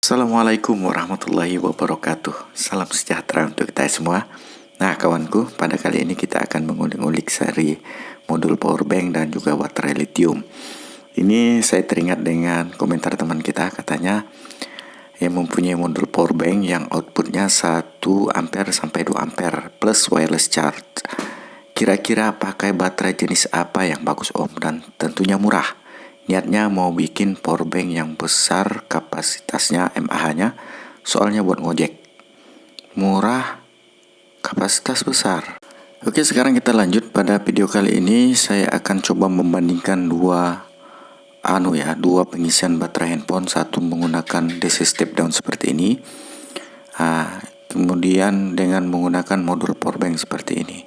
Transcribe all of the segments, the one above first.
Assalamualaikum warahmatullahi wabarakatuh. Salam sejahtera untuk kita semua. Nah kawanku, pada kali ini kita akan mengulik-ulik seri modul powerbank dan juga baterai lithium. Ini saya teringat dengan komentar teman kita, katanya yang mempunyai modul powerbank yang outputnya 1 ampere sampai 2 ampere plus wireless charge. Kira-kira pakai baterai jenis apa yang bagus om, dan tentunya murah. Niatnya mau bikin powerbank yang besar, kapasitasnya mAh-nya, soalnya buat ngojek. Murah, kapasitas besar. Oke, sekarang kita lanjut. Pada video kali ini saya akan coba membandingkan dua pengisian baterai handphone. Satu menggunakan DC step down seperti ini, kemudian dengan menggunakan modul powerbank seperti ini.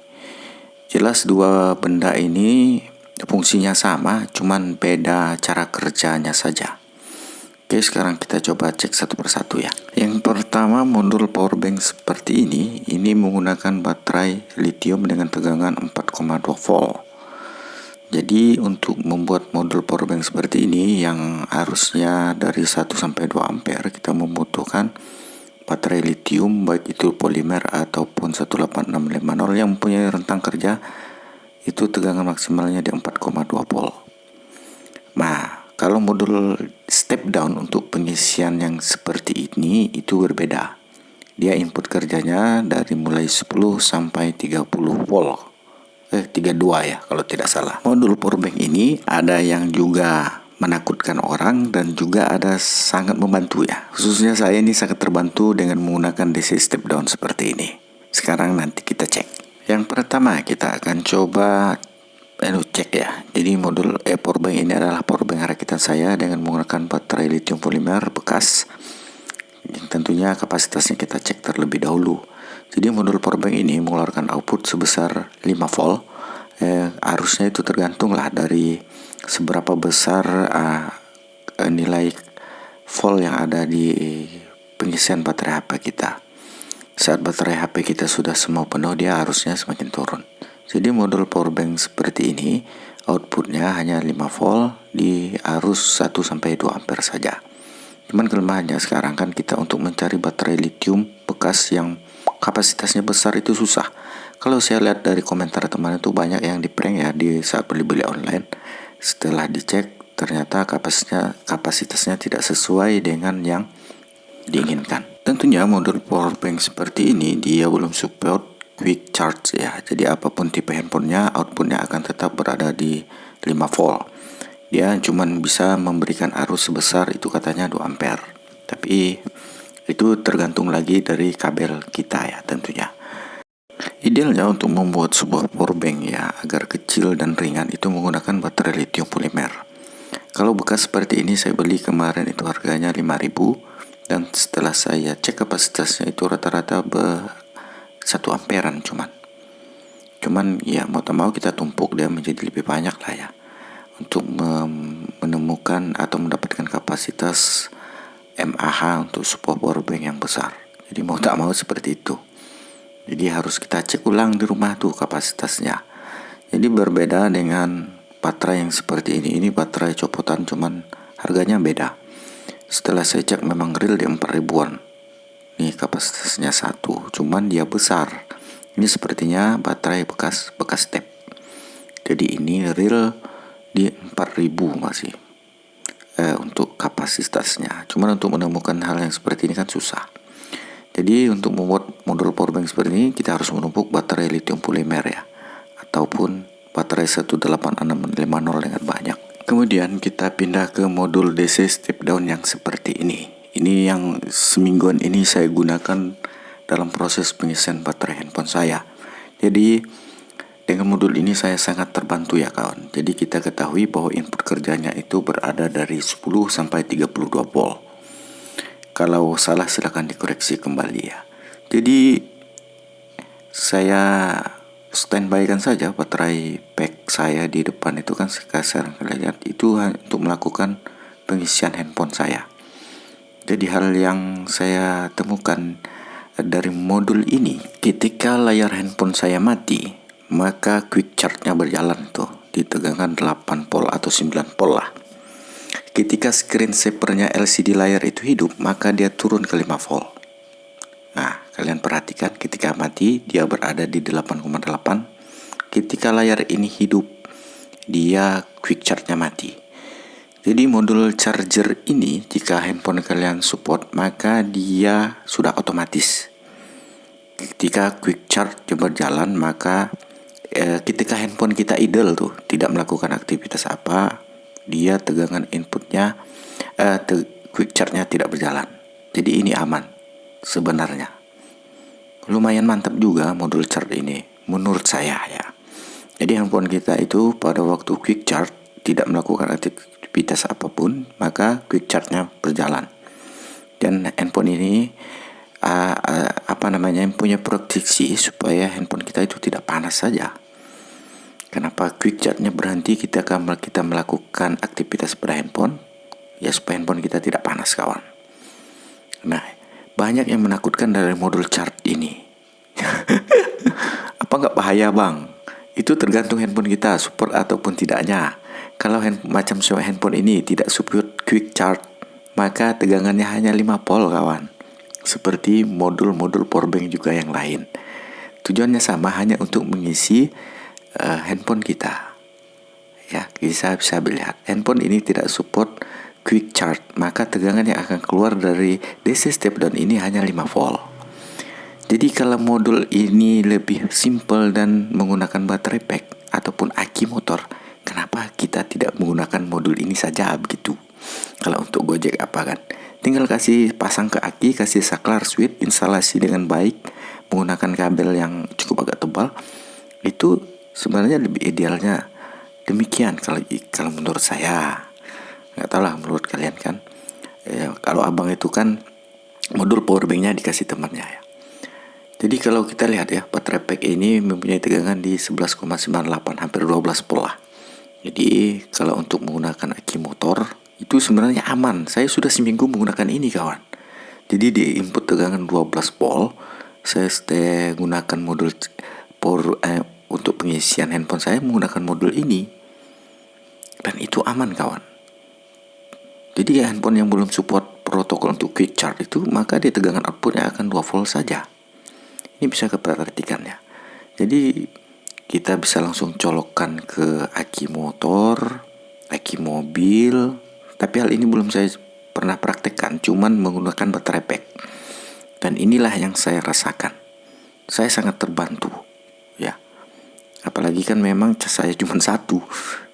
Jelas dua benda ini fungsinya sama, cuman beda cara kerjanya saja. Oke, sekarang kita coba cek satu persatu ya. Yang pertama, modul powerbank seperti ini menggunakan baterai lithium dengan tegangan 4,2 volt. Jadi untuk membuat modul powerbank seperti ini yang harusnya dari 1 sampai 2 ampere, kita membutuhkan baterai lithium baik itu polimer ataupun 18650 yang mempunyai rentang kerja itu tegangan maksimalnya di 4,2 volt. Nah, kalau modul step down untuk pengisian yang seperti ini itu berbeda. Dia input kerjanya dari mulai 10 sampai 30 volt. 32 ya kalau tidak salah. Modul powerbank ini ada yang juga menakutkan orang dan juga ada sangat membantu ya. Khususnya saya ini sangat terbantu dengan menggunakan DC step down seperti ini. Sekarang nanti kita cek. Yang pertama kita akan coba cek ya. Jadi modul powerbank ini adalah powerbank rakitan saya dengan menggunakan baterai lithium polimer bekas. Yang tentunya kapasitasnya kita cek terlebih dahulu. Jadi modul powerbank ini mengeluarkan output sebesar 5 volt. Arusnya itu tergantung lah dari seberapa besar nilai volt yang ada di pengisian baterai HP kita. Saat baterai HP kita sudah semua penuh, dia arusnya semakin turun. Jadi modul powerbank seperti ini outputnya hanya 5 volt di arus 1 sampai 2 ampere saja. Cuman kelemahannya sekarang kan kita untuk mencari baterai lithium bekas yang kapasitasnya besar itu susah. Kalau saya lihat dari komentar teman itu banyak yang di prank ya di saat beli-beli online. Setelah dicek ternyata kapasitasnya tidak sesuai dengan yang diinginkan. Tentunya modul powerbank seperti ini dia belum support quick charge ya. Jadi apapun tipe handphonenya, outputnya akan tetap berada di 5 volt. Dia cuma bisa memberikan arus sebesar itu katanya 2 ampere. Tapi itu tergantung lagi dari kabel kita ya tentunya. Idealnya untuk membuat sebuah powerbank ya agar kecil dan ringan itu menggunakan baterai lithium polimer. Kalau bekas seperti ini saya beli kemarin itu harganya 5.000. Dan setelah saya cek kapasitasnya itu rata-rata 1 amperan cuman ya mau tak mau kita tumpuk dia menjadi lebih banyak lah ya untuk menemukan atau mendapatkan kapasitas mAh untuk sebuah powerbank yang besar. Jadi mau tak mau seperti itu. Jadi harus kita cek ulang di rumah tuh kapasitasnya. Jadi berbeda dengan baterai yang seperti ini. Ini baterai copotan cuman harganya beda. Setelah saya cek memang real di 4.000-an. Nih kapasitasnya 1, cuman dia besar. Ini sepertinya baterai bekas step. Jadi ini real di 4.000 masih. Untuk kapasitasnya. Cuman untuk menemukan hal yang seperti ini kan susah. Jadi untuk membuat modul powerbank seperti ini kita harus menumpuk baterai lithium polimer ya. Ataupun baterai 18650 dengan banyak. Kemudian kita pindah ke modul DC step down yang seperti ini. Ini yang semingguan ini saya gunakan dalam proses pengisian baterai handphone saya. Jadi dengan modul ini saya sangat terbantu ya kawan. Jadi kita ketahui bahwa input kerjanya itu berada dari 10 sampai 32 volt. Kalau salah silakan dikoreksi kembali ya. Jadi saya standby kan saja baterai pack saya di depan itu kan sekarang lihat itu untuk melakukan pengisian handphone saya. Jadi hal yang saya temukan dari modul ini, ketika layar handphone saya mati, maka quick charge-nya berjalan tuh di tegangan 8 volt atau 9 volt lah. ketika screensavernya LCD layar itu hidup, maka dia turun ke 5 volt. Nah, kalian perhatikan ketika mati dia berada di 8,8. Ketika layar ini hidup, dia quick charge-nya mati. Jadi modul charger ini jika handphone kalian support, maka dia sudah otomatis. Ketika quick charge berjalan, maka ketika handphone kita idle tuh, tidak melakukan aktivitas apa, dia tegangan inputnya quick charge-nya tidak berjalan. Jadi ini aman sebenarnya. Lumayan mantap juga modul charge ini menurut saya ya. Jadi handphone kita itu pada waktu quick charge tidak melakukan aktivitas apapun, maka quick charge-nya berjalan. Dan handphone ini punya proteksi supaya handphone kita itu tidak panas saja. Kenapa quick charge-nya berhenti ketika kita melakukan aktivitas pada handphone? Ya supaya handphone kita tidak panas, kawan. Nah, banyak yang menakutkan dari modul charge ini. Apa nggak bahaya, Bang? Itu tergantung handphone kita support ataupun tidaknya. Kalau macam handphone ini tidak support quick charge, maka tegangannya hanya 5 volt, kawan. Seperti modul-modul powerbank juga yang lain. Tujuannya sama, hanya untuk mengisi handphone kita. Ya, bisa lihat. Handphone ini tidak support quick charge, maka tegangan yang akan keluar dari DC step down ini hanya 5 volt. Jadi kalau modul ini lebih simple dan menggunakan baterai pack ataupun aki motor, kenapa kita tidak menggunakan modul ini saja begitu? Kalau untuk Gojek apa kan? Tinggal pasang ke aki, kasih saklar switch, instalasi dengan baik, menggunakan kabel yang cukup agak tebal. Itu sebenarnya lebih idealnya demikian kalau menurut saya. Nggak tahu lah menurut kalian kan. Kalau abang itu kan modul powerbanknya dikasih temannya ya. Jadi kalau kita lihat ya, baterai pack ini mempunyai tegangan di 11,98, hampir 12 volt lah. Jadi kalau untuk menggunakan aki motor itu sebenarnya aman. Saya sudah seminggu menggunakan ini, kawan. Jadi di input tegangan 12 volt, saya gunakan modul untuk pengisian handphone saya menggunakan modul ini. Dan itu aman, kawan. Jadi handphone yang belum support protokol untuk quick charge itu, maka dia tegangan outputnya akan 2 volt saja. Ini bisa diperhatikan ya. Jadi kita bisa langsung colokkan ke aki motor, aki mobil. Tapi hal ini belum saya pernah praktekkan, cuman menggunakan baterai pack. Dan inilah yang saya rasakan. Saya sangat terbantu ya. Apalagi kan memang cas saya cuma satu.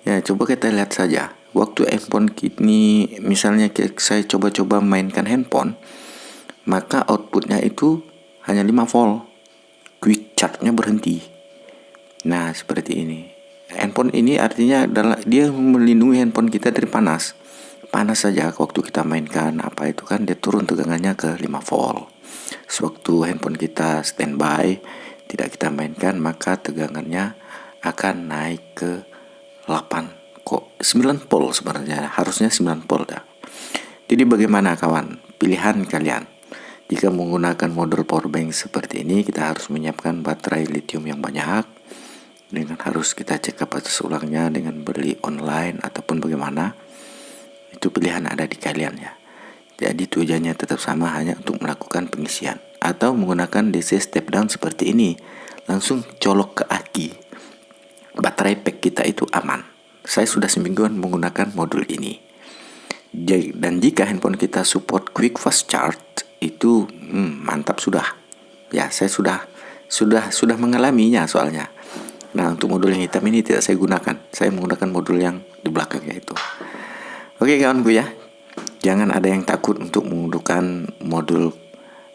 Ya, coba kita lihat saja. Waktu handphone ini misalnya saya coba-coba mainkan handphone, maka outputnya itu hanya 5 volt. Quick charge-nya berhenti. Nah, seperti ini. Handphone ini artinya dia melindungi handphone kita dari panas. Panas saja waktu kita mainkan apa itu kan dia turun tegangannya ke 5 volt. Sewaktu handphone kita standby, tidak kita mainkan, maka tegangannya akan naik ke 9 volt sebenarnya. Harusnya 9 volt ya. Jadi bagaimana, kawan? Pilihan kalian. Jika menggunakan modul powerbank seperti ini, kita harus menyiapkan baterai lithium yang banyak. Dengan harus kita cek kapasitas ulangnya dengan beli online ataupun bagaimana. Itu pilihan ada di kalian ya. Jadi tujuannya tetap sama, hanya untuk melakukan pengisian. Atau menggunakan DC step down seperti ini. Langsung colok ke aki. Baterai pack kita itu aman. Saya sudah semingguan menggunakan modul ini. Dan jika handphone kita support quick fast charge, itu mantap sudah. Ya, saya sudah mengalaminya soalnya. Nah, untuk modul yang hitam ini tidak saya gunakan. Saya menggunakan modul yang di belakangnya itu. Oke kawanku ya. Jangan ada yang takut untuk menggunakan modul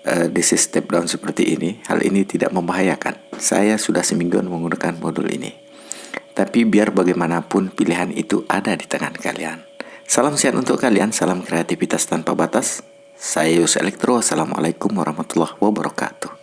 DC step down seperti ini. Hal ini tidak membahayakan. Saya sudah semingguan menggunakan modul ini. Tapi biar bagaimanapun pilihan itu ada di tangan kalian. Salam sehat untuk kalian, salam kreativitas tanpa batas. Saya Yus Elektro. Assalamualaikum warahmatullahi wabarakatuh.